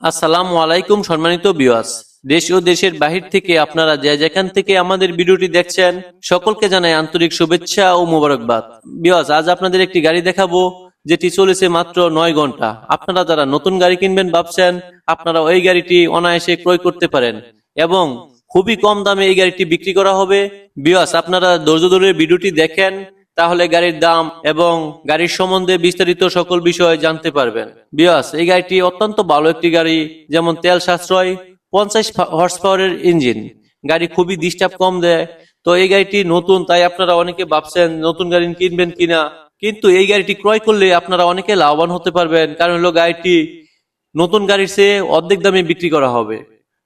আসসালামু আলাইকুম সম্মানিত ভিউয়ার্স। দেশ ও দেশের বাহির থেকে আপনারা যে যেখান থেকে আমাদের ভিডিওটি দেখছেন সকলকে জানাই আন্তরিক শুভেচ্ছা ও মোবারকবাদ। ভিউয়ার্স, আজ আপনাদের একটি গাড়ি দেখাবো যেটি চলেছে মাত্র 9 ঘন্টা। আপনারা যারা নতুন গাড়ি কিনবেন ভাবছেন, আপনারা ওই গাড়িটি অনায়াসে ক্রয় করতে পারেন এবং খুবই কম দামে এই গাড়িটি বিক্রি করা হবে। ভিউয়ার্স, আপনারা ধৈর্য ধরে ভিডিওটি দেখেন, তাহলে গাড়ির দাম এবং গাড়ির সম্বন্ধে বিস্তারিত সকল বিষয় জানতে পারবেন। ভিউয়ার্স, এই গাড়িটি অত্যন্ত ভালো একটি গাড়ি, যেমন তেল সাশ্রয়, 50 হর্স পাওয়ারের ইঞ্জিন, গাড়ি খুবই ডিস্টার্ব কম দেয়। তো এই গাড়িটি নতুন, তাই আপনারা অনেকে ভাবছেন নতুন গাড়ি কিনবেন কিনা, কিন্তু এই গাড়িটি ক্রয় করলে আপনারা অনেকে লাভবান হতে পারবেন, কারণ হলো গাড়িটি নতুন গাড়ির চেয়ে অর্ধেক দামে বিক্রি করা হবে।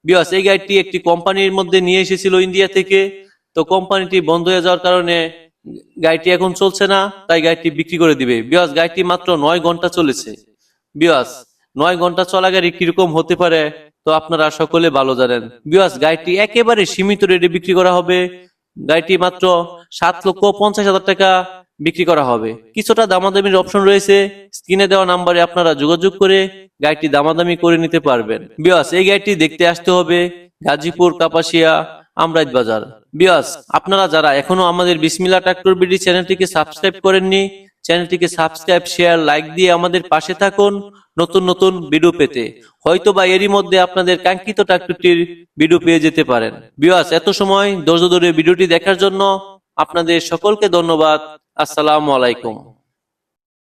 ভিউয়ার্স, এই গাড়িটি একটি কোম্পানির মধ্যে নিয়ে এসেছিল ইন্ডিয়া থেকে, তো কোম্পানিটি বন্ধ হয়ে যাওয়ার কারণে গাড়িটি এখন চলছে না, তাই গাড়িটি বিক্রি করে দিবে। ভিউয়ার্স, গাড়িটি মাত্র 9 ঘন্টা চলেছে। ভিউয়ার্স, 9 ঘন্টা চলা গাড়ি কিরকম হতে পারে তো আপনারা সকলে ভালো জানেন। ভিউয়ার্স, গাড়িটি একেবারে সীমিত রেটে বিক্রি করা হবে। গাড়িটি মাত্র 7,50,000 টাকা বিক্রি করা হবে। কিছুটা দামাদামির অপশন রয়েছে, স্ক্রিনে দেওয়া নাম্বারে আপনারা যোগাযোগ করে গাড়িটি দামাদামি করে নিতে পারবেন। ভিউয়ার্স, এই গাড়িটি দেখতে আসতে হবে গাজীপুর কাপাসিয়া আমরাইত বাজার। ভিউয়ার্স, আপনারা যারা এখনো আমাদের বিসমিল্লাহ ট্রাক্টর বিডি চ্যানেলটিকে সাবস্ক্রাইব করেননি, চ্যানেলটিকে সাবস্ক্রাইব, শেয়ার, লাইক দিয়ে আমাদের পাশে থাকুন নতুন নতুন ভিডিও পেতে। হয়তো বা এরই মধ্যে আপনাদের কাঙ্ক্ষিত ট্রাক্টরটির ভিডিও পেয়ে যেতে পারেন। ভিউয়ার্স, এত সময় ধৈর্য ধরে ভিডিওটি দেখার জন্য আপনাদের সকলকে ধন্যবাদ। আসসালামু আলাইকুম।